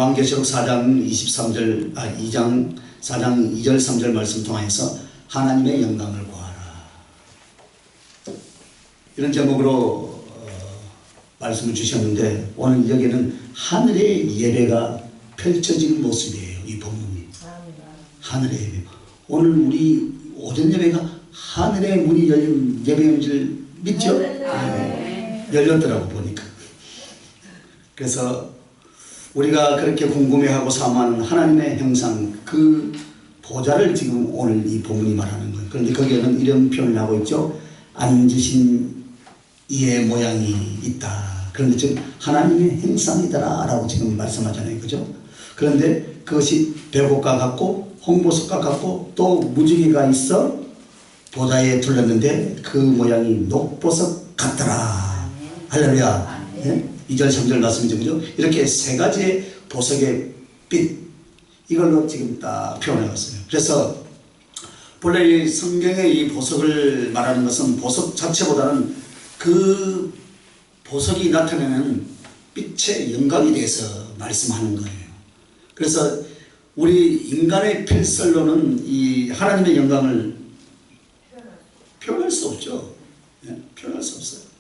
요한계시록 4장 23절 2장 4장 2절 3절 말씀 통하여서 하나님의 영광을 구하라. 이런 제목으로 말씀을 주셨는데 오늘 여기는 하늘의 예배가 펼쳐지는 모습이에요. 이 본문이. 하늘의 예배. 오늘 우리 오전 예배가 하늘의 문이 열린 예배인 줄 믿죠? 네. 열렸더라고 보니까. 그래서 우리가 그렇게 궁금해하고 사모하는 하나님의 형상, 그 보좌를 지금 오늘 이 본문이 말하는 거예요. 그런데 거기에는 이런 표현을 하고 있죠. 앉으신 이의 모양이 있다. 그런데 지금 하나님의 형상이더라 라고 지금 말씀하잖아요. 그죠? 그런데 그것이 백옥과 같고 홍보석과 같고 또 무지개가 있어 보좌에 둘렀는데 그 모양이 녹보석 같더라. 할렐루야. 네? 2절 3절 말씀이죠. 그죠? 이렇게 세 가지의 보석의 빛, 이걸로 지금 딱 표현해봤어요. 그래서 본래 이 성경의 이 보석을 말하는 것은 보석 자체보다는 그 보석이 나타내는 빛의 영광에 대해서 말씀하는 거예요. 그래서 우리 인간의 필설로는 이 하나님의 영광을 표현할 수 없죠. 네? 표현할 수 없어요.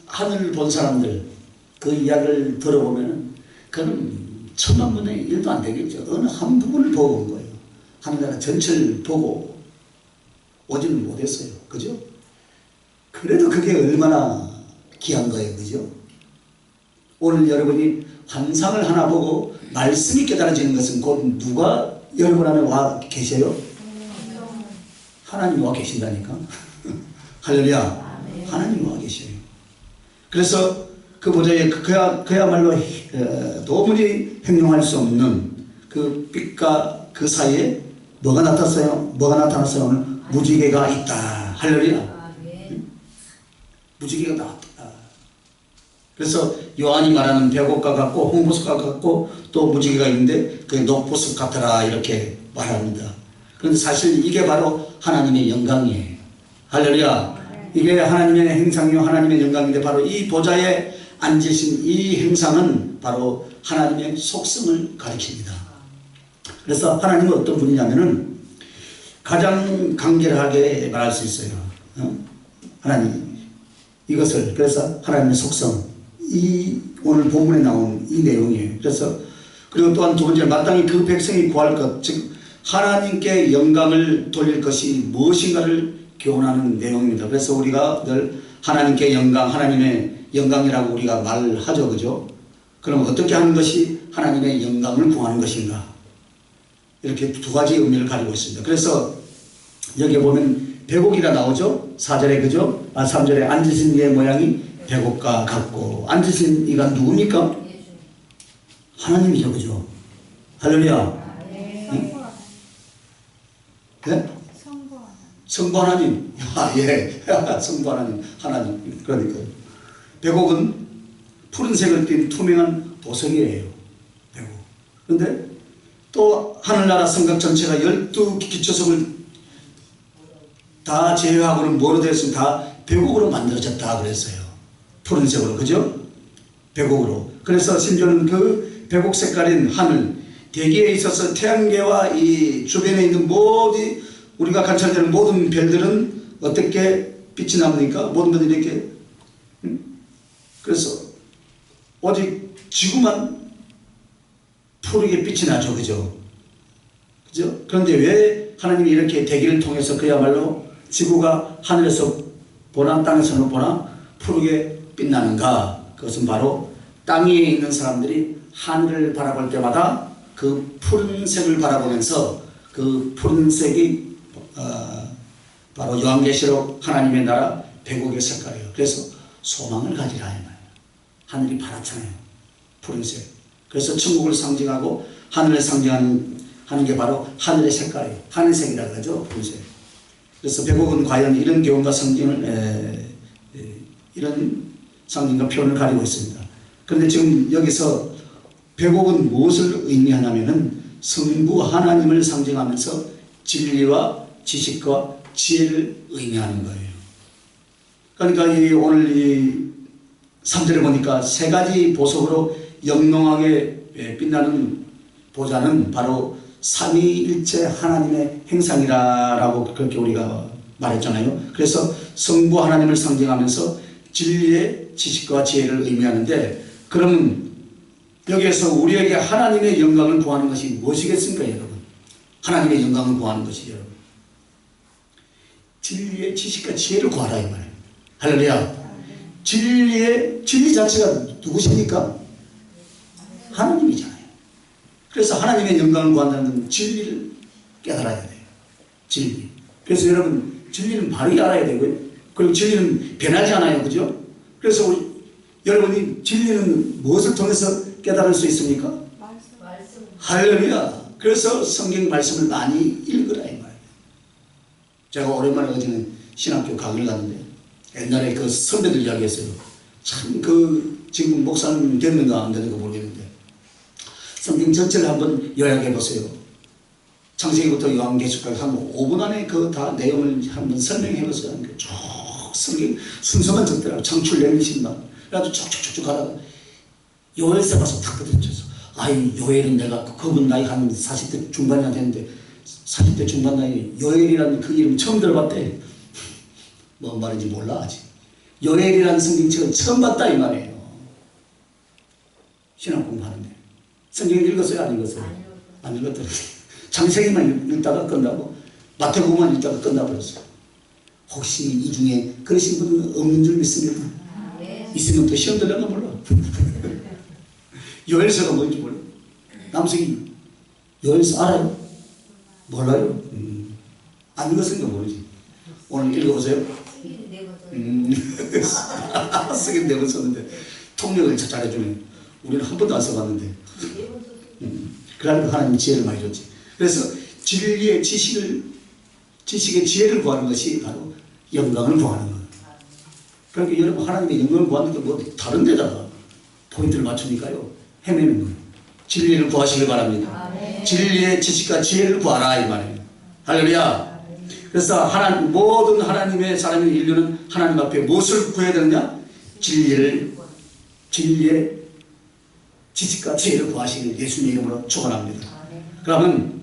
하늘을 본 사람들 그 이야기를 들어보면 그건 천만분의 일도 안 되겠죠. 어느 한 부분을 보고 온 거예요. 하늘나라 전체를 보고 오지는 못했어요. 그죠? 그래도 그게 얼마나 귀한 거예요. 그죠? 오늘 여러분이 환상을 하나 보고 말씀이 깨달아지는 것은 곧 누가 여러분 안에 와 계세요? 하나님이 와 계신다니까. 할렐루야. 하나님이 와 계셔요. 그래서 그 보좌에 그야말로 도무지 행용할 수 없는 그 빛과 그 사이에 뭐가 나타났어요? 뭐가 나타났어요? 오늘 무지개가 있다. 할렐루야. 무지개가 나왔다. 그래서 요한이 말하는 백옥과 같고 홍보석과 같고 또 무지개가 있는데 그게 녹보석 같더라 이렇게 말합니다. 그런데 사실 이게 바로 하나님의 영광이에요. 할렐루야. 이게 하나님의 행상이요 하나님의 영광인데 바로 이 보좌에 앉으신 이 행상은 바로 하나님의 속성을 가리킵니다. 그래서 하나님은 어떤 분이냐면은 가장 간결하게 말할 수 있어요. 하나님 이것을. 그래서 하나님의 속성, 이 오늘 본문에 나온 이 내용이에요. 그래서 그리고 또한 두 번째, 마땅히 그 백성이 구할 것, 즉 하나님께 영광을 돌릴 것이 무엇인가를 교훈하는 내용입니다. 그래서 우리가 늘 하나님께 영광, 하나님의 영광이라고 우리가 말하죠. 그죠? 그럼 어떻게 하는 것이 하나님의 영광을 구하는 것인가? 이렇게 두 가지 의미를 가지고 있습니다. 그래서 여기 보면 백옥이라 나오죠? 4절에 그죠? 3절에 앉으신 이의 모양이 백옥과 같고, 앉으신 이가 누굽니까? 하나님이죠. 그죠? 할렐루야. 네? 성부 하나님. 예. 성부 하나님. 하나님. 그러니까 백옥은 푸른색을 띤 투명한 보석이에요. 백옥. 그런데 또 하늘나라 성곽 전체가 12기초석을 다 제외하고는 뭐로 되어 있으면 다 백옥으로 만들어졌다 그랬어요. 푸른색으로. 그죠? 백옥으로. 그래서 심지어는 그 백옥 색깔인 하늘, 대기에 있어서 태양계와 이 주변에 있는 모든 우리가 관찰되는 모든 별들은 어떻게 빛이 납니까? 모든 것들이 이렇게. 그래서 오직 지구만 푸르게 빛이 나죠. 그죠? 그죠? 그런데 왜 하나님이 이렇게 대기를 통해서 그야말로 지구가 하늘에서 보나 땅에서는 보나 푸르게 빛나는가? 그것은 바로 땅 위에 있는 사람들이 하늘을 바라볼 때마다 그 푸른색을 바라보면서 그 푸른색이 바로 요한계시록 하나님의 나라 백옥의 색깔이에요. 그래서 소망을 가지라 이 말이에요. 하늘이 파랗잖아요. 푸른색. 그래서 천국을 상징하고 하늘을 상징하는 게 바로 하늘의 색깔이에요. 하늘색이라고 하죠. 푸른색. 그래서 백옥은 과연 이런 교훈과 상징을 이런 상징과 표현을 가지고 있습니다. 그런데 지금 여기서 백옥은 무엇을 의미하냐면은 성부 하나님을 상징하면서 진리와 지식과 지혜를 의미하는 거예요. 그러니까 오늘 이 3절에 보니까 세 가지 보석으로 영롱하게 빛나는 보좌는 바로 삼위일체 하나님의 행상이라고 그렇게 우리가 말했잖아요. 그래서 성부 하나님을 상징하면서 진리의 지식과 지혜를 의미하는데, 그러면 여기에서 우리에게 하나님의 영광을 구하는 것이 무엇이겠습니까, 여러분? 하나님의 영광을 구하는 것이 여러분, 진리의 지식과 지혜를 구하라 이 말이에요. 할렐루야. 진리 자체가 누구십니까? 하나님이잖아요. 그래서 하나님의 영광을 구한다는 건 진리를 깨달아야 돼요. 진리. 그래서 여러분, 진리는 바르게 알아야 되고요. 그리고 진리는 변하지 않아요. 그죠? 그래서 여러분이 진리는 무엇을 통해서 깨달을 수 있습니까? 말씀. 할렐루야. 그래서 성경 말씀을 많이 읽으라 이 말이에요. 제가 오랜만에 어제는 신학교 강의를 갔는데, 옛날에 그 선배들 이야기했어요. 참 지금 목사님 됐는가 안 되는가 모르겠는데, 성경 전체를 한번 요약해 보세요. 창세기부터 요한계시록까지 한 5분 안에 다 내용을 한번 설명해 보세요. 쭉 성경 순서만 적더라고. 창출 내리신다. 그래가지고 쭉쭉쭉 가다가 요엘서 가서 탁 부딪혀서, 아이 요엘은 내가 그분 나이 한 40대 중반이나 됐는데, 40대 중반 나이 요엘이라는 그 이름 처음 들어봤대. 뭔 말인지 몰라 아직. 요엘이라는 성경책은 처음 봤다 이 말이에요. 신학 공부하는데 성경 읽었어요? 안 읽었어요? 안 읽었더라고요. 창세기만 읽다가 끝나고 마태복음만 읽다가 끝나버렸어요. 혹시 이 중에 그러신 분은 없는 줄 믿습니다. 있으면 또 시험 들려나 몰라. 요엘서가 뭔지 몰라. 남성이 요엘서 알아요? 몰라요? 안 읽었으니까 모르지. 오늘 읽어보세요. 쓰긴 내고 썼는데 통역을 잘해주네. 우리는 한 번도 안 써봤는데. 그러니까 하나님 지혜를 많이 줬지. 그래서 진리의 지식의 지혜를 구하는 것이 바로 영광을 구하는 거예요. 그러니까 여러분, 하나님의 영광을 구하는 게 뭐 다른 데다가 포인트를 맞추니까요, 헤매는 거예요. 진리를 구하시길 바랍니다. 진리의 지식과 지혜를 구하라 이 말이에요. 할렐루야. 그래서 모든 하나님의 사람인 인류는 하나님 앞에 무엇을 구해야 되느냐? 진리의 지식과 지혜를 구하시길 예수님의 이름으로 축원합니다. 그러면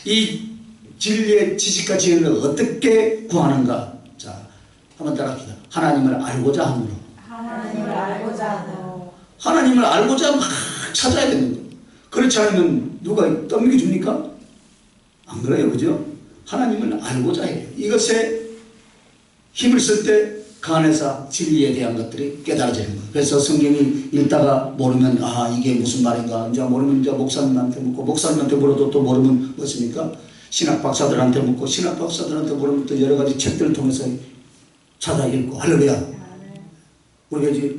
이 진리의 지식과 지혜를 어떻게 구하는가? 자, 한번 따라합시다. 하나님을 알고자 함으로. 하나님을 알고자 막 찾아야 되는 거예요. 그렇지 않으면 누가 떠밀게 줍니까? 안 그래요, 그죠? 하나님을 알고자 해요. 이것에 힘을 쓸 때 그 안에서 진리에 대한 것들이 깨달아지는 거예요. 그래서 성경을 읽다가 모르면 이게 무슨 말인가, 이제 모르면 이제 목사님한테 묻고, 목사님한테 물어도 또 모르면 무엇입니까? 신학 박사들한테 묻고, 신학 박사들한테 물으면 또 여러 가지 책들을 통해서 찾아 읽고. 할렐루야. 우리가 이제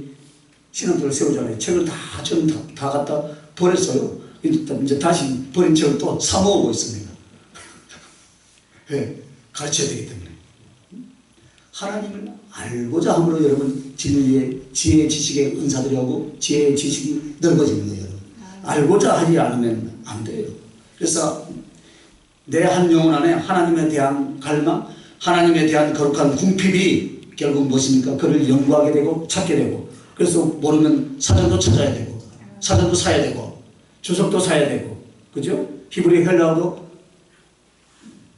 신학교를 세우잖아요. 책을 저는 다 갖다 버렸어요. 이제 다시 버린 책을 또 사모으고 있습니다. 네, 가르쳐야 되기 때문에. 하나님을 알고자 함으로 여러분 진리의 지혜의 지식의 은사들하고 지혜의 지식이 넓어지는 거예요. 여러분. 알고자 하지 않으면 안 돼요. 그래서 내 한 영혼 안에 하나님에 대한 갈망, 하나님에 대한 거룩한 궁핍이 결국 무엇입니까? 그를 연구하게 되고 찾게 되고, 그래서 모르면 사전도 찾아야 되고, 사전도 사야 되고, 주석도 사야 되고, 그죠? 히브리 헬라어도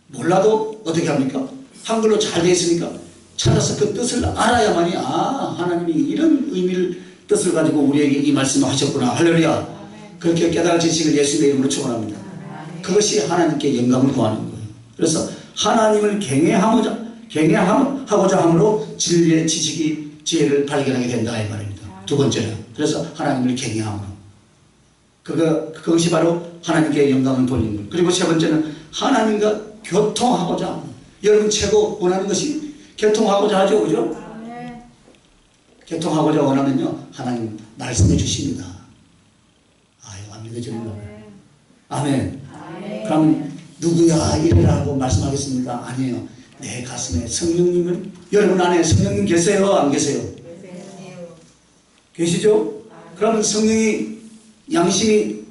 몰라도 어떻게 합니까? 한글로 잘 되어 있으니까 찾아서 그 뜻을 알아야만이 하나님이 이런 의미를 뜻을 가지고 우리에게 이 말씀을 하셨구나. 할렐루야. 그렇게 깨달은 지식을 예수님의 이름으로 축원합니다. 그것이 하나님께 영광을 구하는 거예요. 그래서 하나님을 경외하고자 함으로 진리의 지식이 지혜를 발견하게 된다 이 말입니다. 두 번째는 그래서 하나님을 경외함으로, 그것이 바로 하나님께 영광을 돌리는 거예요. 그리고 세 번째는 하나님과 교통하고자 합니다. 여러분 최고 원하는 것이 교통하고자 하죠, 그죠? 교통하고자 원하면요, 하나님 말씀해 주십니다. 안 믿어지는가 봐요. 아멘. 그럼 누구야 이래라고 말씀하겠습니까? 아니에요. 내 가슴에 성령님을, 여러분 안에 성령님 계세요? 안 계세요? 계시죠? 그러면 성령이, 양심이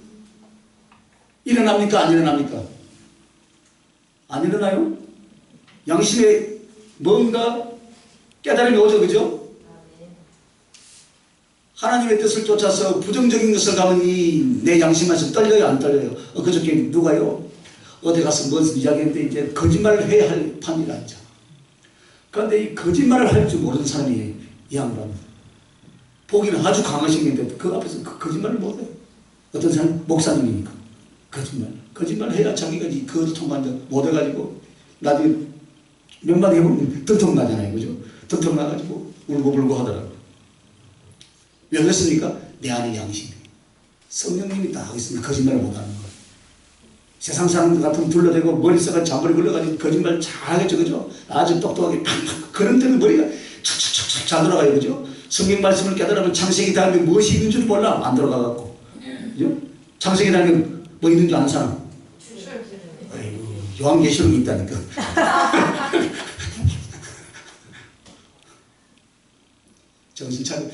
일어납니까? 안 일어납니까? 안 일어나요? 양심에 뭔가 깨달음이 오죠, 그죠? 하나님의 뜻을 쫓아서 부정적인 것을 가면 이 내 양심에서 떨려요, 안 떨려요? 그저께 누가요? 어디 가서 무슨 이야기했는데 이제 거짓말을 해야 할 판이라 하죠. 그런데 이 거짓말을 할 줄 모르는 사람이 이 양반. 보기는 아주 강하신 건데 그 앞에서 거짓말을 못해요. 어떤 사람? 목사님이니까. 거짓말 해야 자기가 이 거짓통만 못해가지고 나중에 몇 마디 해보면 들통나잖아요. 그죠? 들통나가지고 울고불고 하더라고요. 왜 그랬습니까? 내 안에 양심이. 성령님이 다 하고 있으면 거짓말을 못하는 거예요. 세상 사람들 같으면 둘러대고 머릿속에 잔머리 걸려가지고 거짓말 잘하겠죠. 그죠? 아주 똑똑하게 팍팍. 그런 데는 머리가 촥촥촥 잘 돌아가요. 그죠? 성경 말씀을 깨달으면 창세기 다음에 무엇이 있는 줄 몰라. 안 들어가갖고. 그죠? 창세기 다음에 뭐 있는 줄 아는 사람? 아이고, 요한계시록이 있다니까. 정신 차려.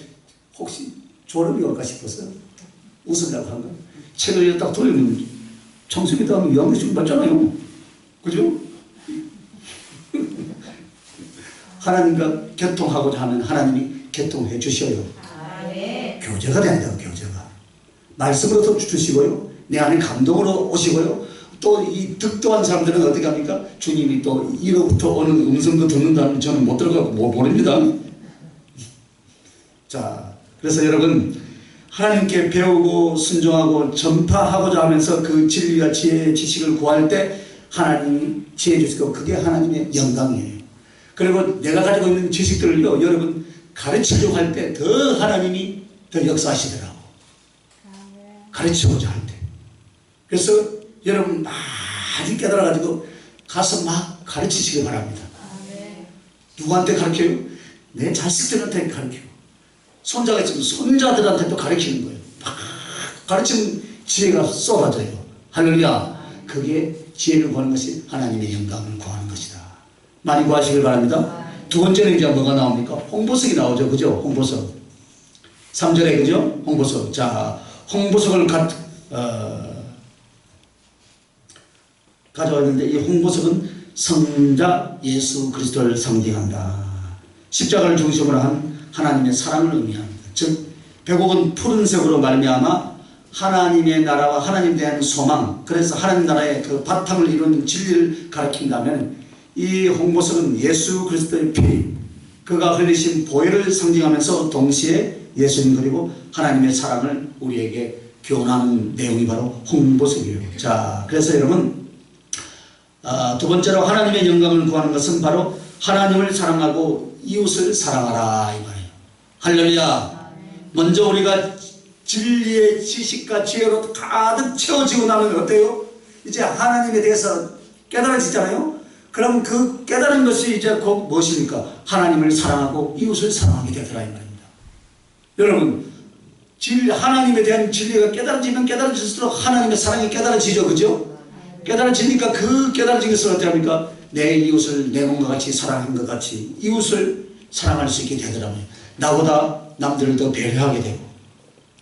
혹시 졸음이 올까 싶었어요. 웃으려고 한 거. 책을 딱 돌리면 창세기 다음에 요한계시록 맞잖아요. 그죠? 하나님과 교통하고자 하면 하나님이 교통해 주셔요. 교제가 된다고. 교제가. 말씀으로도 주시고요. 내 안에 감동으로 오시고요. 또 이 득도한 사람들은 어떻게 합니까? 주님이 또 이로부터 오는 음성도 듣는다면 저는 못 들어가고 모릅니다. 자, 그래서 여러분 하나님께 배우고 순종하고 전파하고자 하면서 그 진리와 지혜의 지식을 구할 때 하나님이 지혜 주시고 그게 하나님의 영광이에요. 그리고 내가 가지고 있는 지식들을요, 여러분 가르치려고 할 때 더 하나님이 더 역사하시더라고. 가르치고자 할 때. 그래서 여러분 많이 깨달아가지고 가서 막 가르치시기 바랍니다. 누구한테 가르쳐요? 내 자식들한테 가르쳐요. 손자가 있으면 손자들한테도 가르치는 거예요. 막 가르치는 지혜가 쏟아져요. 할렐루야. 그게 지혜를 구하는 것이 하나님의 영광을 구하는 것이다. 많이 구하시길 바랍니다. 두 번째는 이제 뭐가 나옵니까? 홍보석이 나오죠. 그죠? 홍보석. 3절에 그죠? 홍보석. 자, 홍보석을 가져왔는데 이 홍보석은 성자 예수 그리스도를 상징한다. 십자가를 중심으로 한 하나님의 사랑을 의미합니다. 즉 백옥은 푸른색으로 말미암아 하나님의 나라와 하나님에 대한 소망, 그래서 하나님 나라의 그 바탕을 이루는 진리를 가리킨다면 이 홍보석은 예수 그리스도의 피, 그가 흘리신 보혈을 상징하면서 동시에 예수님 그리고 하나님의 사랑을 우리에게 교훈하는 내용이 바로 홍보석이에요. 자, 그래서 여러분 두 번째로 하나님의 영광을 구하는 것은 바로 하나님을 사랑하고 이웃을 사랑하라 이 말이에요. 할렐루야. 먼저 우리가 진리의 지식과 지혜로 가득 채워지고 나면 어때요? 이제 하나님에 대해서 깨달아지잖아요. 그럼 그 깨달은 것이 이제 곧 무엇입니까? 하나님을 사랑하고 이웃을 사랑하게 되더라 이 말입니다. 여러분 하나님에 대한 진리가 깨달아지면 깨달아질수록 하나님의 사랑이 깨달아지죠. 그죠? 깨달아지니까 그 깨달아진 것을 어떻게 합니까? 내 이웃을 내 몸과 같이 사랑한 것 같이 이웃을 사랑할 수 있게 되더라고요. 나보다 남들을 더 배려하게 되고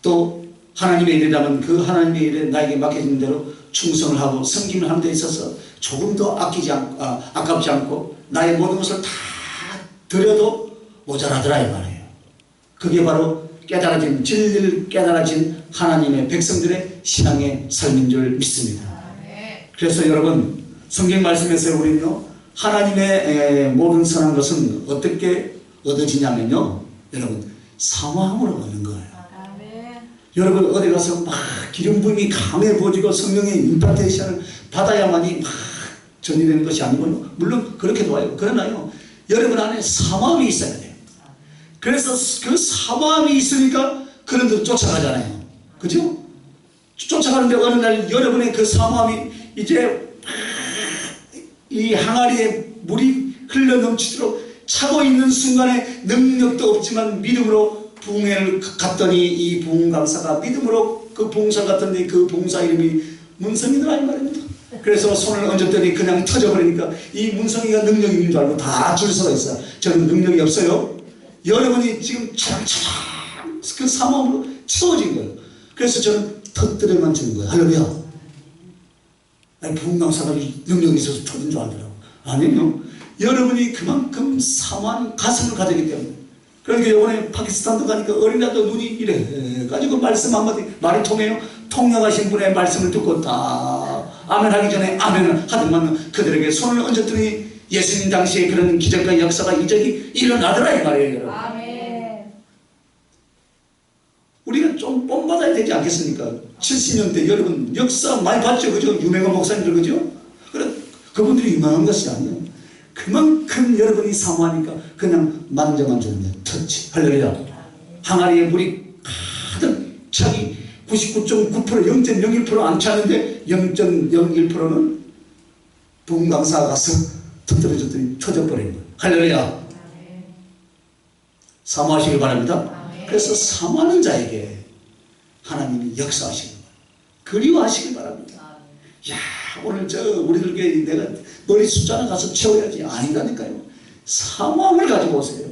또 하나님의 일이라면 그 하나님의 일에 나에게 맡겨진 대로 충성을 하고 섬김을 하는 데 있어서 조금 더 아깝지 않고 나의 모든 것을 다 드려도 모자라더라 이 말이에요. 그게 바로 깨달아진 진리를 깨달아진 하나님의 백성들의 신앙의 삶인 줄 믿습니다. 그래서 여러분 성경 말씀에서 우리는요 하나님의 모든 선한 것은 어떻게 얻어지냐면요 여러분 사모함으로 얻는 거예요. 여러분 어디 가서 막 기름 부음이 강해 보지고 성령의 임파테이션을 받아야만이 막 전이되는 것이 아니고요. 물론 그렇게도 와요. 그러나요 여러분 안에 사모함이 있어야 돼요. 그래서 그 사모함이 있으니까 그런 데로 쫓아가잖아요. 그죠? 쫓아가는데 어느 날 여러분의 그 사모함이 이제 이 항아리에 물이 흘러 넘치도록 차고 있는 순간에 능력도 없지만 믿음으로 부흥회를 갔더니 이 부흥 강사가 믿음으로 그 부흥사를 갔더니 그 부흥사 이름이 문성이더라 이 말입니다. 그래서 손을 얹었더니 그냥 터져버리니까 이 문성이가 능력이 있는 줄 알고 다 줄 서가 있어요. 저는 능력이 없어요. 여러분이 지금 차랑차랑 그 사모함으로 채워진 거예요. 그래서 저는 터뜨려만 주는 거예요. 할렐루야. 아니 부흥 강사가 능력이 있어서 터진 줄 알더라고. 아니요. 여러분이 그만큼 사모한 가슴을 가지기 때문에 그러니까 이번에 파키스탄도 가니까 어린아이도 눈이 이래 가지고 말씀 한마디 말이 통해요. 통역하신 분의 말씀을 듣고 다 아멘 하기 전에 아멘을 하더만 그들에게 손을 얹었더니 예수님 당시에 그런 기적과 역사가 이적이 일어나더라 이 말이에요, 여러분. 아멘. 우리가 좀 본받아야 되지 않겠습니까? 70년대 여러분 역사 많이 봤죠, 그죠? 유명한 목사님들, 그죠? 그래 그분들이 유명한 것이 아니에요. 그만큼 여러분이 사모하니까 그냥 만져만 주는 거예요. 터치. 할렐루야. 항아리에 물이 가득 차기 99.9% 0.01% 안 차는데 0.01%는 분광사가 가서 터뜨려줬더니 터져버린 거예요. 할렐루야. 사모하시길 바랍니다. 그래서 사모하는 자에게 하나님이 역사하시길 바랍니다. 그리워하시길 바랍니다. 야, 오늘 우리들 교회 내가 머리 숫자나 가서 채워야지. 아니라니까요. 사모함을 가지고 오세요.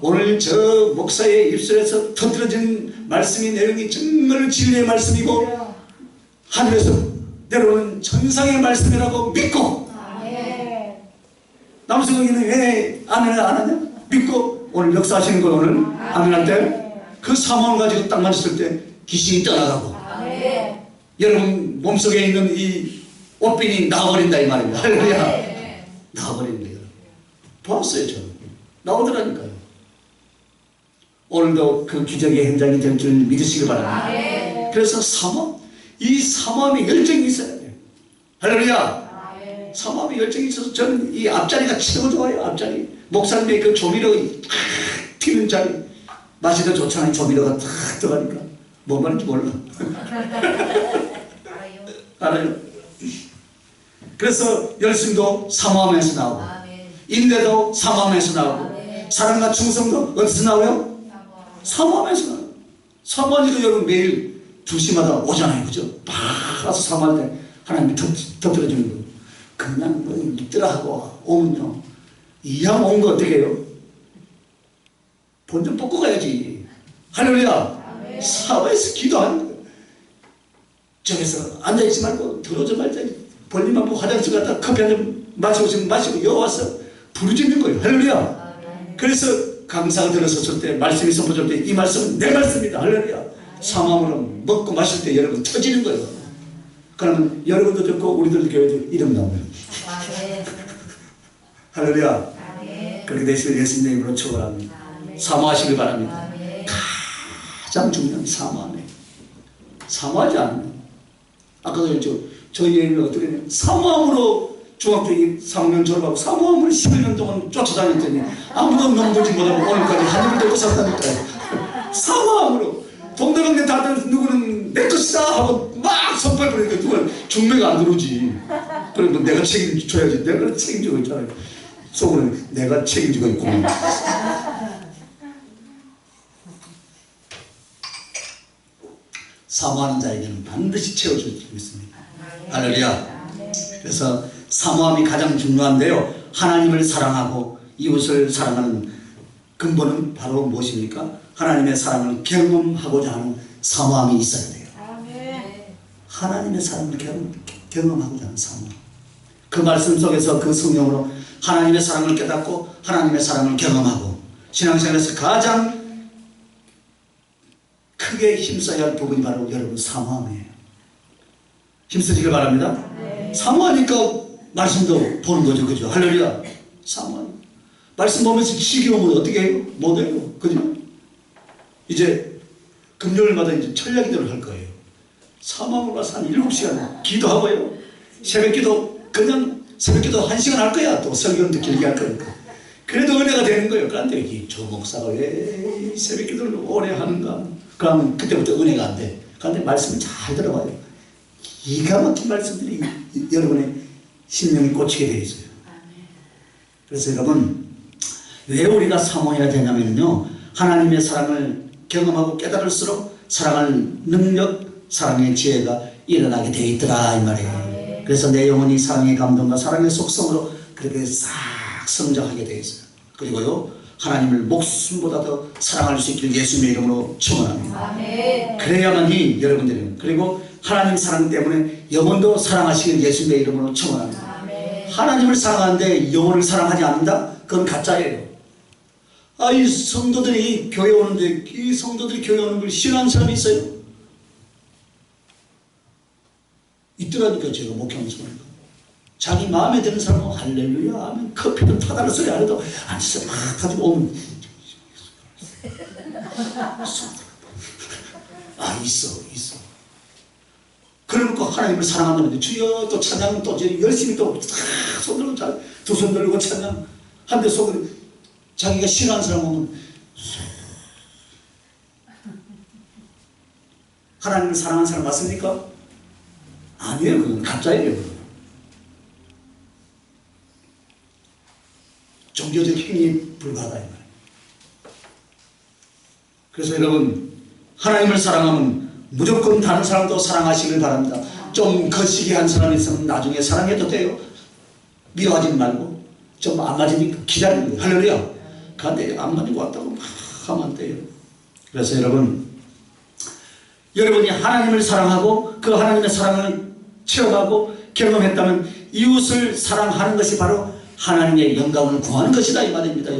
오늘 저 목사의 입술에서 터뜨려진 말씀의 내용이 정말 진리의 말씀이고 하늘에서 내려오는 천상의 말씀이라고 믿고, 남성에게는 왜 아멘을 안 하냐? 믿고 오늘 역사하시는 거 오늘 아멘할 때 그 사모함을 가지고 딱 만졌을 때 귀신이 떠나가고 여러분 몸속에 있는 이 옷빈이 나와버린다 이 말입니다. 할렐루야. 나와버리는 거예요. 봤어요 저는. 나오더라니까요. 오늘도 그 기적의 현장이 될 줄 믿으시기 바랍니다. 그래서 이 사모함에 열정이 있어야 돼요. 할렐루야. 사모함에 열정이 있어서 저는 이 앞자리가 최고 좋아요. 앞자리. 목사님의 그 조미료 튀는 자리. 맛이 더 좋잖아요. 조미료가 탁 들어가니까. 뭐 말인지 몰라. 알아요? 그래서 열심도 사모함에서 나오고, 인내도 사모함에서 나오고, 사랑과 충성도 어디서 나와요? 사모함에서 나와요. 사모하니까 여러분 매일 2시마다 오잖아요. 그죠? 막 가서 사모할 때 하나님이 터뜨려주는 거예요. 그냥 뭐 믿더라 하고 오면요. 이왕 온 거 어떻게 해요? 본전 뽑고 가야지. 할렐루야. 사모에서 기도하는 거예요. 저기서 앉아있지 말고 들어오지 말자. 볼일만 보고 화장실 갔다 커피 한 잔 마시고 여기 와서 부르짖는 거예요. 할렐루야. 그래서 강사가 들어섰을 때 말씀이 선포될 때 이 말씀은 내 말씀이다. 할렐루야. 사모함으로 먹고 마실 때 여러분 터지는 거예요. 그러면 여러분도 좋고 우리들 교회도 이름 나옵니다. 할렐루야. 그렇게 되시면 예수님의 이름으로 축원합니다. 사모하시길 바랍니다. 가장 중요한 사모함이에요. 사모하지 않으면 아까도 저희 애는 어떻게 했냐, 사모함으로 중학교 3학년 졸업하고 사모함으로 11년 동안 쫓아다녔더니 아무도 넘보지 못하고 오늘까지 한 입을 들고 산다니까요. 사모함으로 동네방네 다들 누구는 내 것이다 하고 막 선포해 버리니까 누구는 중매가 안 들어오지. 그러면 내가 책임져야지. 내가 책임지고 있잖아요. 속으로는 내가 책임지고 있고. 사모하는 자에게는 반드시 채워주고 있습니다. 할렐루야. 그래서 사모함이 가장 중요한데요. 하나님을 사랑하고 이웃을 사랑하는 근본은 바로 무엇입니까? 하나님의 사랑을 경험하고자 하는 사모함이 있어야 돼요. 하나님의 사랑을 경험하고자 하는 사모함. 그 말씀 속에서 그 성령으로 하나님의 사랑을 깨닫고 하나님의 사랑을 경험하고 신앙생활에서 가장 크게 힘써야 할 부분이 바로 여러분 사모함이에요. 힘쓰시길 바랍니다. 사모하니까 말씀도 보는 거죠. 그죠? 할렐루야. 사모하니까. 말씀 보면서 지겨우면 어떻게 해요? 못해요. 그죠? 이제 금요일마다 이제 철야기도를 할 거예요. 사모함으로 와서 한 7시간 기도하고요. 새벽기도 그냥 새벽기도 1시간 할 거야. 또 설교도 길게 할 거니까. 그래도 은혜가 되는 거예요. 그런데 저 목사가 왜 새벽기도를 오래 하는가? 그러면 그때부터 은혜가 안 돼. 그런데 말씀을 잘 들어봐요. 기가 막힌 말씀들이 여러분의 심령이 꽂히게 되어 있어요. 그래서 여러분 왜 우리가 사모해야 되냐면요, 하나님의 사랑을 경험하고 깨달을수록 사랑할 능력, 사랑의 지혜가 일어나게 되어 있더라 이 말이에요. 그래서 내 영혼이 사랑의 감동과 사랑의 속성으로 그렇게 싹 성장하게 되어 있어요. 그리고요 하나님을 목숨보다 더 사랑할 수 있길 예수님의 이름으로 축원합니다. 그래야만이 여러분들은, 그리고 하나님 사랑 때문에 영혼도 사랑하시길 예수님의 이름으로 축원합니다. 하나님을 사랑하는데 영혼을 사랑하지 않는다? 그건 가짜예요. 이 성도들이 교회 오는데, 이 성도들이 교회 오는 걸 싫어하는 사람이 있어요? 있더라니까. 제가 목회하면서 보니까 자기 마음에 드는 사람은 할렐루야 하면 커피도 타달라 소리 안 해도 앉아서 막 가지고 오면 있어. 그러니까 하나님을 사랑한다는데, 주여 또 찬양은 또 열심히 또 손 들고 두 손 들고 찬양 한데 속으로 자기가 싫어하는 사람 보면 하나님을 사랑하는 사람 맞습니까? 아니에요. 그건 가짜예요. 종교적 행위에 불과하다 이 말이에요. 그래서 여러분, 하나님을 사랑하면 무조건 다른 사람도 사랑하시길 바랍니다. 좀 거시기 한 사람이 있으면 나중에 사랑해도 돼요. 미워하지 말고. 좀 안 맞으니까 기다리는 거예요. 할렐루야. 근데 안 맞는 것 같다고 막 하면 안 돼요. 그래서 여러분이 하나님을 사랑하고 그 하나님의 사랑을 체험하고 경험했다면 이웃을 사랑하는 것이 바로 하나님의 영광을 구하는 것이다 이 말입니다.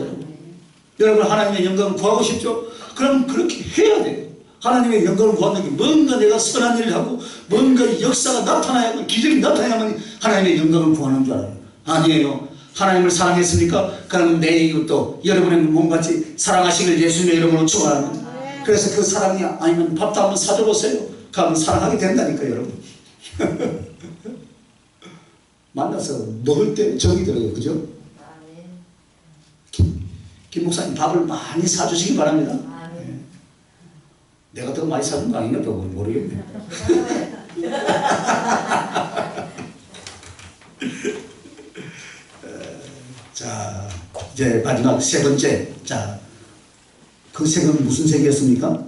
여러분 하나님의 영광을 구하고 싶죠? 그럼 그렇게 해야 돼요. 하나님의 영광을 구하는 게 뭔가 내가 선한 일을 하고 뭔가 역사가 나타나야만, 기적이 나타나야만 하나님의 영광을 구하는 줄 알아요. 아니에요. 하나님을 사랑했으니까 그럼 내 이웃도 여러분의 몸같이 사랑하시길 예수님의 이름으로 축원합니다. 그래서 그 사랑이 아니면 밥도 한번 사줘보세요. 그러면 사랑하게 된다니까요, 여러분. 만나서 먹을 때 정이 들어요. 그죠? 김 목사님 밥을 많이 사주시기 바랍니다. 네. 내가 더 많이 사준 거 아니냐? 또 모르겠네. 자, 이제 마지막 세 번째. 자, 그 색은 무슨 색이었습니까?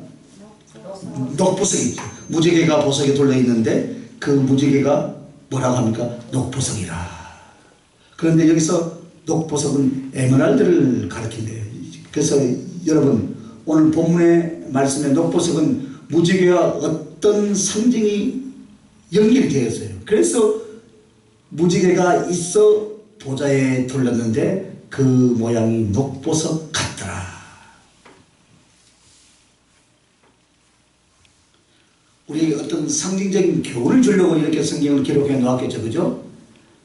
녹보석이죠. 무지개가 보석에 둘러 있는데 그 무지개가 뭐라고 합니까? 녹보석이라. 그런데 여기서 녹보석은 에메랄드를 가리킨대요. 그래서 여러분 오늘 본문의 말씀에 녹보석은 무지개와 어떤 상징이 연결이 되어 있어요. 그래서 무지개가 있어 보좌에 둘렀는데 그 모양이 녹보석 같더라. 우리 어떤 상징적인 교훈을 주려고 이렇게 성경을 기록해 놓았겠죠. 그죠?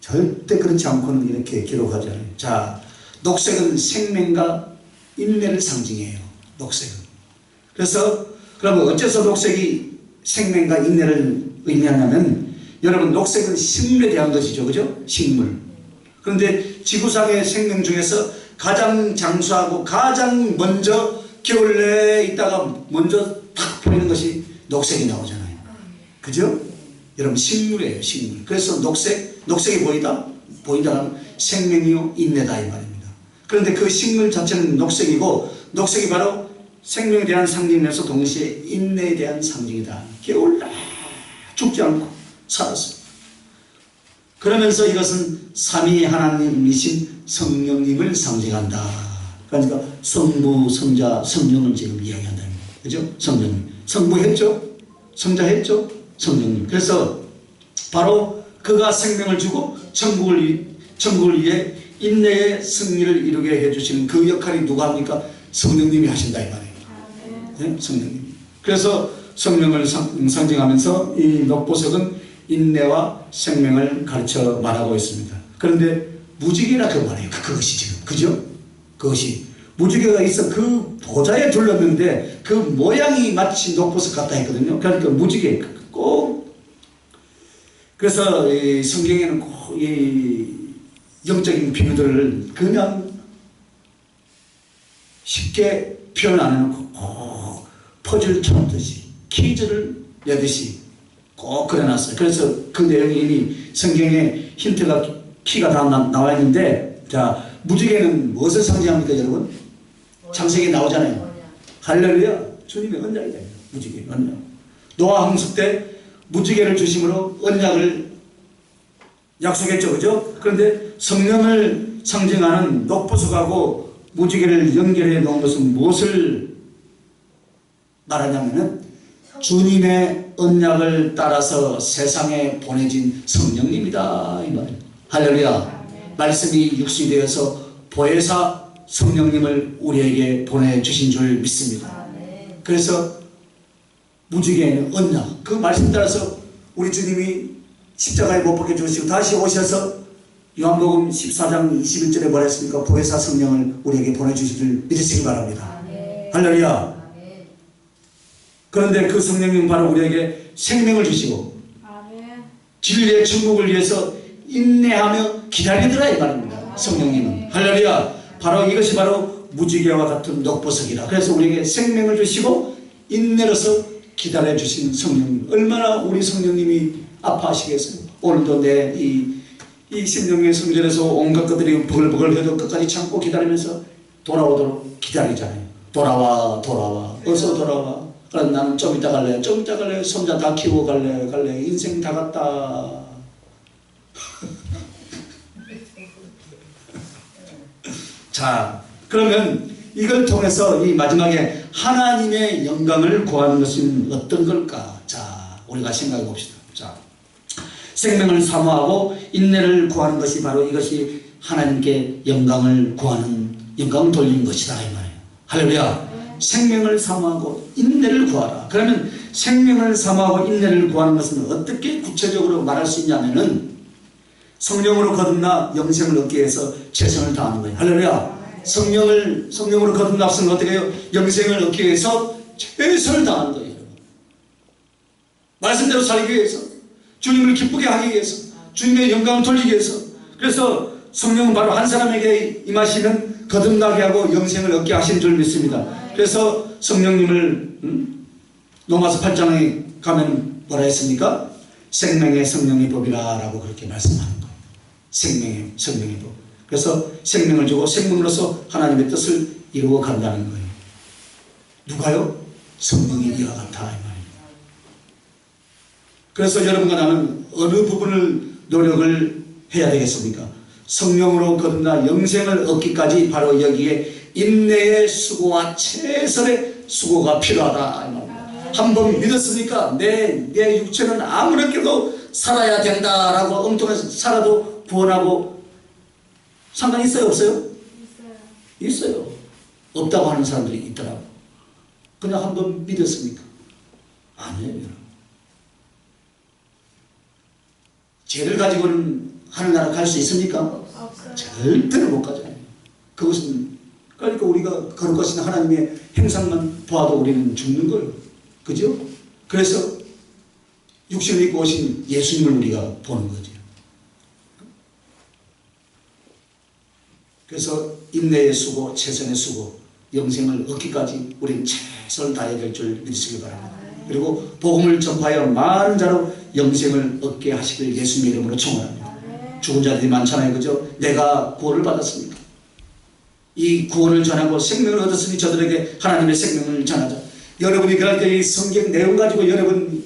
절대 그렇지 않고는 이렇게 기록하지 않아요. 자, 녹색은 생명과 인내를 상징해요. 녹색은. 그래서 그러면 어째서 녹색이 생명과 인내를 의미하냐면, 여러분 녹색은 식물에 대한 것이죠. 그죠? 식물. 그런데 지구상의 생명 중에서 가장 장수하고 가장 먼저 겨울 내에 있다가 먼저 탁 보이는 것이 녹색이 나오잖아요. 그죠? 여러분 식물이에요. 식물. 그래서 녹색이 보인다는 생명이요 인내다 이 말입니다. 그런데 그 식물 자체는 녹색이고, 녹색이 바로 생명에 대한 상징이면서 동시에 인내에 대한 상징이다. 겨울 죽지 않고 살았어요. 그러면서 이것은 삼위 하나님이신 성령님을 상징한다. 그러니까 성부, 성자, 성령을 지금 이야기한다는 거예요. 그죠? 성령님. 성부했죠? 성자했죠? 성령님. 그래서 바로 그가 생명을 주고 천국을 위해 인내의 승리를 이루게 해주시는 그 역할이 누가 합니까? 성령님이 하신다 이 말이에요. 네? 성령님. 그래서 성령을 상징하면서 이 녹보석은 인내와 생명을 가르쳐 말하고 있습니다. 그런데 무지개라 그 말이에요. 그것이 지금. 그죠? 그것이. 무지개가 있어 그 보좌에 둘렀는데 그 모양이 마치 녹보석 같다 했거든요. 그러니까 무지개 꼭. 그래서 이 성경에는 꼭 이 영적인 비유들을 그냥 쉽게 표현 안 해놓고 꼭 퍼즐처럼 듯이 퀴즈를 내듯이 꼭 그려놨어요. 그래서 그 내용이 이미 성경에 힌트가 키가 다 나와 있는데, 자, 무지개는 무엇을 상징합니까, 여러분? 창세기에 나오잖아요. 할렐루야. 주님의 언약이다. 무지개, 언약. 노아 홍수 때 무지개를 중심으로 언약을 약속했죠. 그죠? 그런데 성령을 상징하는 녹보석하고 무지개를 연결해 놓은 것은 무엇을 말하냐면은 주님의 언약을 따라서 세상에 보내진 성령님이다 이 말이에요. 할렐루야. 말씀이 육신이 되어서 보혜사 성령님을 우리에게 보내주신 줄 믿습니다. 그래서 무지개에는 언약, 그 말씀 따라서 우리 주님이 십자가에 못 박혀 주시고 다시 오셔서 요한복음 14장 21절에 뭐라 했습니까? 보혜사 성령을 우리에게 보내주실 줄 믿으시기 바랍니다. 할렐루야. 그런데 그 성령님 바로 우리에게 생명을 주시고 진리의 천국을 위해서 인내하며 기다리더라 이 말입니다. 성령님은. 할렐루야. 바로 이것이 바로 무지개와 같은 녹보석이라. 그래서 우리에게 생명을 주시고 인내로서 기다려주신 성령님. 얼마나 우리 성령님이 아파하시겠어요. 오늘도 내 이 심령의 성전에서 온갖 것들이 버글버글 해도 끝까지 참고 기다리면서 돌아오도록 기다리잖아요. 돌아와 어서 돌아와. 그럼 나는 좀 이따 갈래. 좀 이따 갈래. 손자 다 키우고 갈래. 인생 다 갔다. 자, 그러면 이걸 통해서 이 마지막에 하나님의 영광을 구하는 것은 어떤 걸까? 자, 우리가 생각해 봅시다. 자, 생명을 사모하고 인내를 구하는 것이 바로 이것이 하나님께 영광을 구하는, 영광을 돌리는 것이다 이 말이에요. 할렐루야. 생명을 사모하고 인내를 구하라. 그러면 생명을 사모하고 인내를 구하는 것은 어떻게 구체적으로 말할 수 있냐면은 성령으로 거듭나 영생을 얻기 위해서 최선을 다하는 거예요. 할렐루야. 성령으로 거듭나 앞서는 어떻게 해요? 영생을 얻기 위해서 최선을 다하는 거예요. 말씀대로 살기 위해서, 주님을 기쁘게 하기 위해서, 주님의 영광을 돌리기 위해서. 그래서 성령은 바로 한 사람에게 임하시면 거듭나게 하고 영생을 얻게 하신 줄 믿습니다. 그래서 성령님을 로마서 8장에 가면 뭐라 했습니까? 생명의 성령의 법이라 라고 그렇게 말씀하는 거예요. 생명의 성령의 법. 그래서 생명을 주고 생명으로서 하나님의 뜻을 이루어 간다는 거예요. 누가요? 성령이 이와 같아 이 말입니다. 그래서 여러분과 나는 어느 부분을 노력을 해야 되겠습니까? 성령으로 거듭나 영생을 얻기까지 바로 여기에 인내의 수고와 최선의 수고가 필요하다 이 말입니다. 한번 믿었으니까 내 육체는 아무렇게도 살아야 된다라고 엉뚱해서 살아도 구원하고 상관이 있어요? 없어요? 있어요. 없다고 하는 사람들이 있더라고. 그냥 한번 믿었습니까? 아니에요. 여러분. 죄를 가지고는 하늘나라 갈 수 있습니까? 없어요. 절대로 못 가잖아요. 그것은 그러니까 우리가 거룩하신 하나님의 형상만 봐도 우리는 죽는 거예요. 그죠? 그래서 육신을 입고 오신 예수님을 우리가 보는 거죠. 그래서 인내의 수고, 최선의 수고, 영생을 얻기까지 우리는 최선을 다해야 될 줄 믿으시기 바랍니다. 그리고 복음을 전파하여 많은 자로 영생을 얻게 하시길 예수님의 이름으로 청원합니다. 죽은 자들이 많잖아요. 그죠? 내가 구원을 받았습니까? 이 구원을 전하고 생명을 얻었으니 저들에게 하나님의 생명을 전하자. 여러분이 그러니까 이 성경 내용 가지고 여러분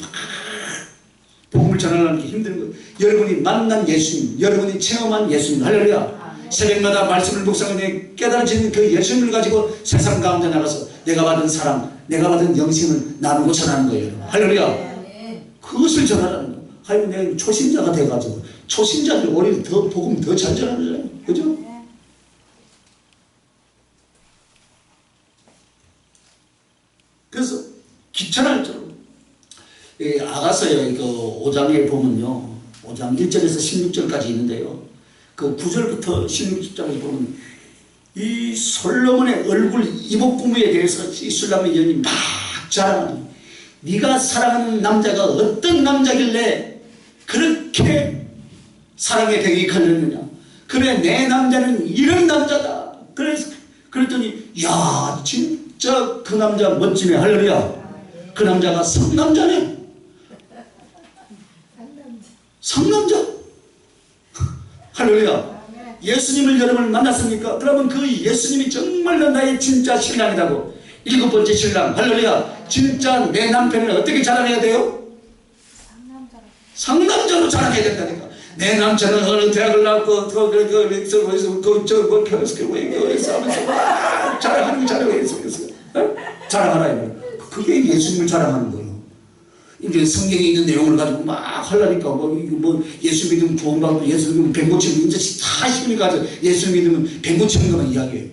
복음을 전하려는 게 힘든 거예요. 여러분이 만난 예수님, 여러분이 체험한 예수님, 할렐루야. 새벽마다 말씀을 묵상하며 깨달아지는 그 예수님을 가지고 세상 가운데 나가서 내가 받은 사랑, 내가 받은 영생을 나누고 전하는 거예요. 여러분. 할렐루야. 그것을 전하라는 거예요. 하여튼 내가 초신자가 돼가지고 초신자들 오히려 더 복음 더 잘 전하잖아요. 그죠? 그래서 귀찮을 줄 아가서요. 그 5장에 보면요. 5장 1절에서 16절까지 있는데요. 그 9절부터 16절까지 보면 이 솔로몬의 얼굴 이목구비에 대해서 이 술람의 여인이 막 자랑하는, 네가 사랑하는 남자가 어떤 남자길래 그렇게 사랑의 병이 걸렸느냐. 그래 내 남자는 이런 남자다. 그랬더니 야 진짜 그 남자 멋지네. 할렐루야. 그 남자가 상남자네. 상남자. 할렐루야. 예수님을 여러분 만났습니까? 그러면 그 예수님이 정말로 나의 진짜 신랑이라고. 7번째 신랑. 할렐루야. 진짜 내 남편을 어떻게 자랑해야 돼요? 상남자로 자랑해야 된다니까. 내 남자는 어느 대학을 나왔고 자랑하는 게 자랑해서 자랑하라. 그게 예수님을 자랑하는 거예요. 이제 성경에 있는 내용을 가지고 막 하려니까 뭐 예수 믿으면 구원받고 예수 믿으면 뱀 고치는 이제 다 힘을 가져 예수 믿으면 뱀 고치는 것만 이야기해요.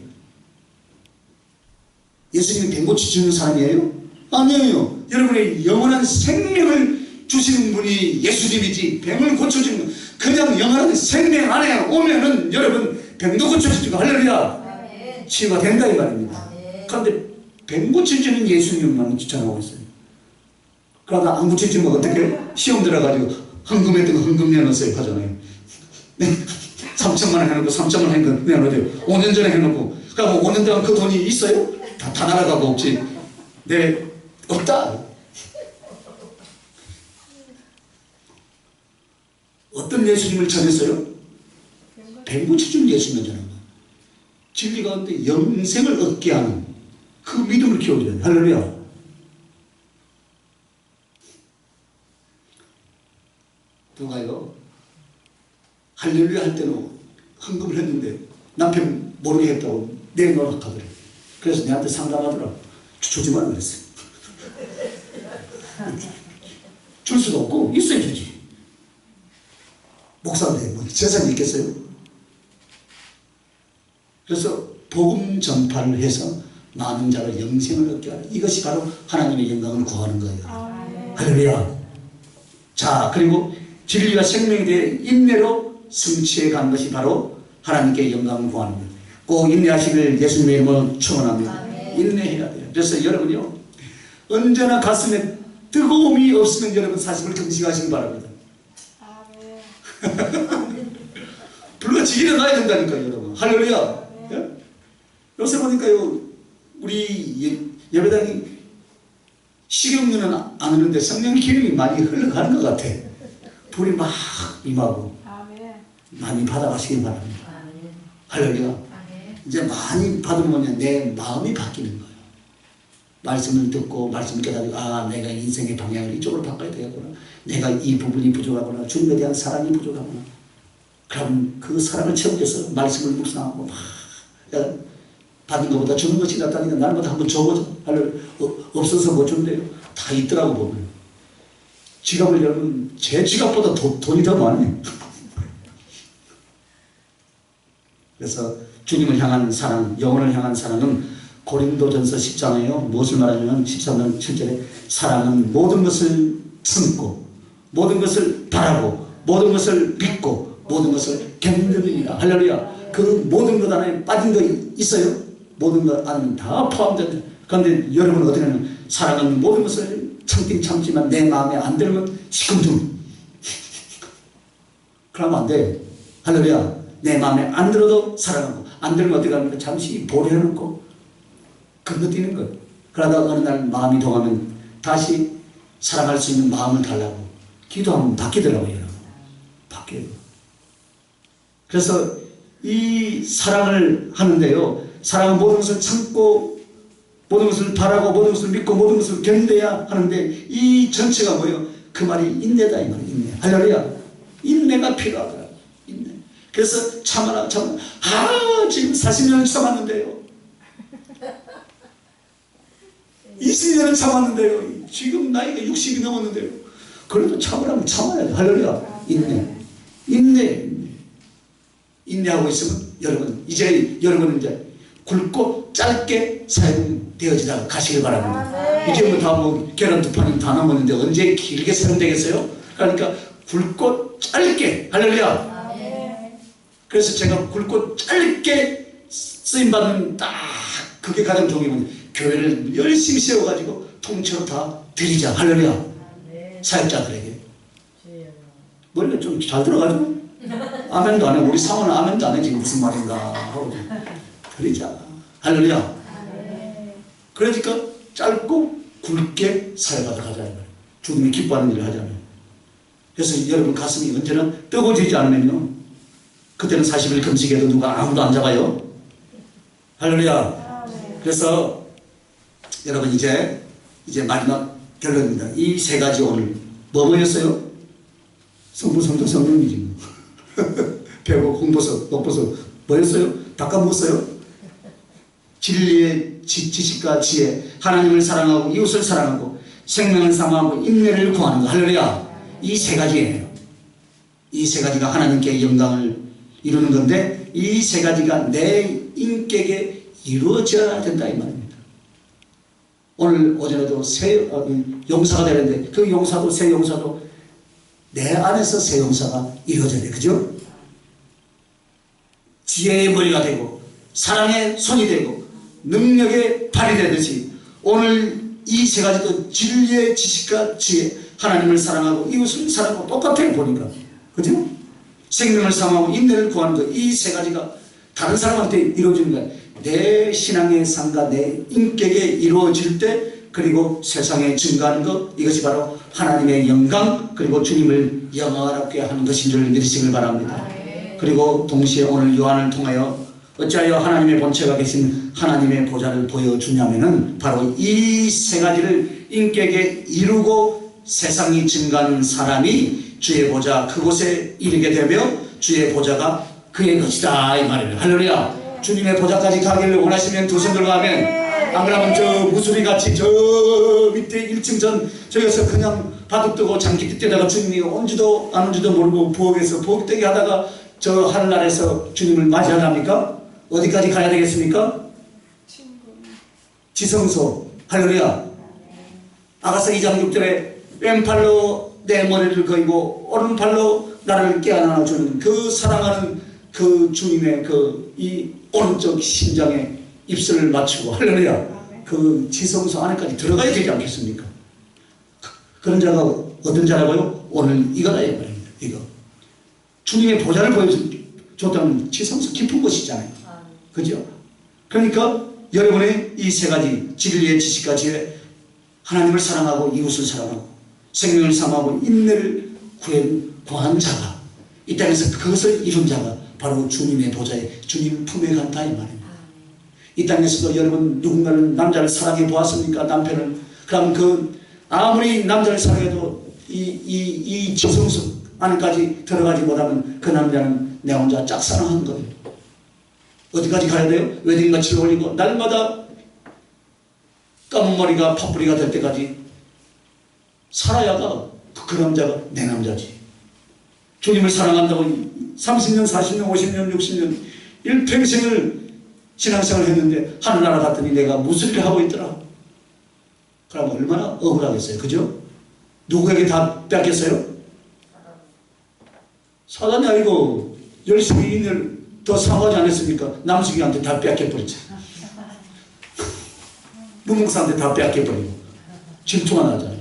예수님이 뱀고치 주는 사람이에요? 아니에요. 여러분의 영원한 생명을 주시는 분이 예수님이지, 뱀을 고쳐주는 그냥 영원한 생명 안에 오면은 여러분 뱀도 고쳐주고 할렐루야 치유가 된다 이 말입니다. 그런데 뱀 고쳐주는 예수님만 추천하고 있어요. 그러다 안 고쳐주면 어떻게 시험 들어가지고 헌금했던 거 헌금 내놓으세요 하잖아요. 네. 3천만 원 해놓고 3천만 원 내놓으세요. 5년 전에 해놓고 그럼 5년 동안 그 돈이 있어요? 다 날아가고 없지. 네, 없다. 어떤 예수님을 전했어요? 뱀 고쳐준 예수님을 전한 거예요. 진리 가운데 영생을 얻게 하는 그 믿음을 키워줘야 돼. 할렐루야. 누가요? 할렐루야 할 때는 헌금을 했는데 남편 모르게 했다고 내놓으라 하더래. 그래서 내한테 상담하더라. 주지 말라 그랬어요. 줄 수도 없고 있어야 주지. 목사인데 뭐 재산이 있겠어요? 그래서 복음 전파를 해서 많은 자로 영생을 얻게 하는 이것이 바로 하나님의 영광을 구하는 거예요. 할렐루야. 자, 그리고 진리와 생명에 대해 인내로 성취해 가는 것이 바로 하나님께 영광을 구하는 거예요. 꼭 인내하시길 예수님의 이름으로 축원합니다. 인내해야 돼요. 그래서 여러분요, 언제나 가슴에 뜨거움이 없으면 여러분 40을 금식하시기 바랍니다. 불같이 일어나야 된다니까요, 여러분. 할렐루야. 예? 요새 보니까요, 우리 예배당이 식용유는 안 흐르는데 성령 기름이 많이 흘러가는 것 같아. 불이 막 임하고 많이 받아가시기 바랍니다. 할렐루야. 이제 많이 받으면 내 마음이 바뀌는 거예요. 말씀을 듣고 말씀을 깨달고 아, 내가 인생의 방향을 이쪽으로 바꿔야 되겠구나. 내가 이 부분이 부족하구나. 주님에 대한 사랑이 부족하구나. 그럼 그 사랑을 채우겠어. 말씀을 묵상하고 막 받는 것보다 주는 것이 낫다니까 날마다 한번 줘보자. 없어서 못 준대요. 다 있더라고 보면. 지갑을 열면 제 지갑보다 돈이 더 많아요. 그래서 주님을 향한 사랑, 영혼을 향한 사랑은 고린도전서 10장에요. 무엇을 말하냐면 13장 7절에 사랑은 모든 것을 참고 모든 것을 바라고 모든 것을 믿고 모든 것을 견디느니라. 할렐루야. 그 모든 것 안에 빠진 거 있어요? 모든 것 안에 다 포함된다. 그런데 여러분은 어떻게 하냐면 사랑은 모든 것을 참긴 참지만 내 마음에 안 들면 시금둥. 그러면 안 돼. 할렐루야. 내 마음에 안 들어도 사랑하고 안 들면 어떻게 합니까? 잠시 보려놓고 건너뛰는 거예요. 그러다가 어느 날 마음이 동하면 다시 사랑할 수 있는 마음을 달라고 기도하면 바뀌더라고요. 여러분. 바뀌어요. 그래서 이 사랑을 하는데요. 사랑은 모든 것을 참고 모든 것을 바라고 모든 것을 믿고 모든 것을 견뎌야 하는데 이 전체가 뭐예요? 그 말이 인내다 이 말이에요. 인내. 할렐루야. 인내가 필요하더라고요. 인내. 그래서 참아라. 아, 지금 40년을 참았는데요. 20년을 참았는데요. 지금 나이가 60이 넘었는데요. 그래도 참으라면 참아야 돼. 할렐루야. 인내. 인내하고 있으면 여러분, 이제 여러분은 이제 굵고 짧게 사용되어지다가 가시길 바랍니다. 이제 뭐 다 뭐 계란 두 판이 다 남았는데 언제 길게 사용되겠어요? 그러니까 굵고 짧게. 할렐루야. 그래서 제가 굵고 짧게 쓰임받는 딱 그게 가장 중요한 교회를 열심히 세워가지고 통째로 다 드리자. 할렐루야. 사역자들에게. 원래 좀 잘 들어가죠? 아멘도 안 해. 우리 사모는 아멘도 안 해. 지금 무슨 말인가 하고 드리자. 할렐루야. 그러니까 짧고 굵게 사역하다 가자. 주님이 기뻐하는 일을 하자면. 그래서 여러분 가슴이 언제나 뜨거워지지 않으면요. 그때는 40일 금식해도 누가 아무도 안 잡아요. 할렐루야. 그래서 여러분 이제 마지막 결론입니다. 이 세 가지 오늘 뭐였어요? 성부, 성도, 성령이지. 배고, 홍보석, 녹보석 뭐였어요? 다 까먹었어요? 진리의 지식과 지혜, 하나님을 사랑하고 이웃을 사랑하고 생명을 사모하고 인내를 구하는 거. 할렐루야. 이 세 가지예요. 이 세 가지가 하나님께 영광을 이루는 건데 이 세 가지가 내 인격에 이루어져야 된다 이 말입니다. 오늘 오전에도 새 용사가 되는데 그 용사도 새 용사도 내 안에서 새 용사가 이루어져야 돼. 그죠? 지혜의 머리가 되고 사랑의 손이 되고 능력의 발이 되듯이 오늘 이 세 가지도 진리의 지식과 지혜, 하나님을 사랑하고 이웃을 사랑하고 똑같아요. 보니까. 그죠? 생명을 사모하고 인내를 구하는 것, 이 세 가지가 다른 사람한테 이루어지는 거야. 내 신앙의 삶과 내 인격에 이루어질 때, 그리고 세상에 증가하는 것, 이것이 바로 하나님의 영광, 그리고 주님을 영화롭게 하는 것인 줄 믿으시길 바랍니다. 그리고 동시에 오늘 요한을 통하여 어찌하여 하나님의 본체가 계신 하나님의 보좌를 보여주냐면은 바로 이 세 가지를 인격에 이루고 세상이 증가하는 사람이 주의 보좌 그곳에 이르게 되며 주의 보좌가 그의 것이다 이 말이에요. 할렐루야. 주님의 보좌까지 가기를 원하시면 두 손 들고 하면, 안 그러면 저 무수리같이 저 밑에 1층 전 저기서 그냥 바둑 뜨고 장기 뛰다가 주님이 온지도 안 온지도 모르고 부엌에서 부엌대기 하다가 저 하늘나라에서 주님을 맞이하랍니까? 어디까지 가야 되겠습니까? 지성소. 할렐루야. 아가서 2장 6절에 왼팔로 내 머리를 거이고 오른팔로 나를 깨어나주는 그 사랑하는 그 주님의 그 이 오른쪽 심장에 입술을 맞추고, 할렐루야, 그 지성소 안에까지 들어가야 되지 않겠습니까? 그런 자가 어떤 자라고요? 오늘 이거다 이 말입니다. 이거 주님의 보좌를 보여줬다면 지성소 깊은 곳이잖아요. 그죠? 그러니까 여러분의 이 세 가지 진리의 지식과 지혜, 하나님을 사랑하고 이웃을 사랑하고 생명을 사모하고 인내를 구한 자가 이 땅에서 그것을 이룬 자가 바로 주님의 보좌에 주님 품에 간다 이 말입니다. 이 땅에서도 여러분 누군가를 남자를 사랑해 보았습니까? 남편을. 그럼 그 아무리 남자를 사랑해도 이 지성소 안까지 들어가지 못하면 그 남자는 내 혼자 짝사랑한 거예요. 어디까지 가야 돼요? 웨딩같이 올리고 날마다 까만 머리가 팥뿌리가 될 때까지 살아야가 그 남자가 내 남자지. 주님을 사랑한다고 30년, 40년, 50년, 60년 일평생을 신앙생활을 했는데 하늘나라 갔더니 내가 무술을 하고 있더라. 그럼 얼마나 억울하겠어요. 그죠? 누구에게 다 뺏겼어요? 사단이 아니고 열심히 인을 더 사모하지 않았습니까? 남숙이한테 다 뺏겨버리죠. 무목사한테 다 뺏겨버리고 질투가 나잖아요.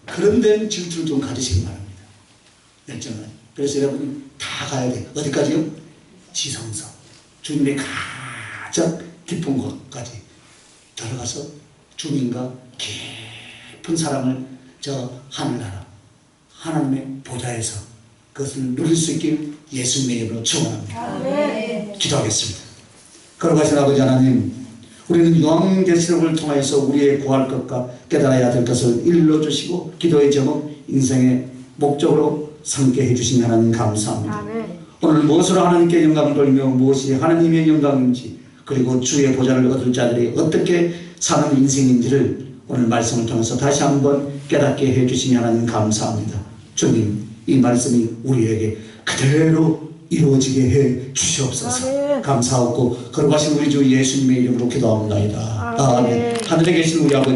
그런 데는 질투를 좀 가지시기 바랍니다. 열정을. 그래서 여러분이 다 가야 돼요. 어디까지요? 지성소. 주님의 가장 깊은 곳까지 들어가서 주님과 깊은 사랑을 저 하늘나라 하나님의 보좌에서 그것을 누릴 수 있길 예수님의 이름으로 축원합니다. 기도하겠습니다. 거룩하신 아버지 하나님, 우리는 요한계시록을 통해서 우리의 구할 것과 깨달아야 될 것을 일러주시고 기도의 제목, 인생의 목적으로 삼게 해주신 하나님 감사합니다. 오늘 무엇으로 하나님께 영광을 돌리며 무엇이 하나님의 영광인지, 그리고 주의 보좌를 얻을 자들이 어떻게 사는 인생인지를 오늘 말씀을 통해서 다시 한번 깨닫게 해주시니 하나님 감사합니다. 주님, 이 말씀이 우리에게 그대로 이루어지게 해 주시옵소서. 감사하고 거룩하신 우리 주 예수님의 이름으로 기도합니다. 아멘. 하늘에 계신 우리 아버지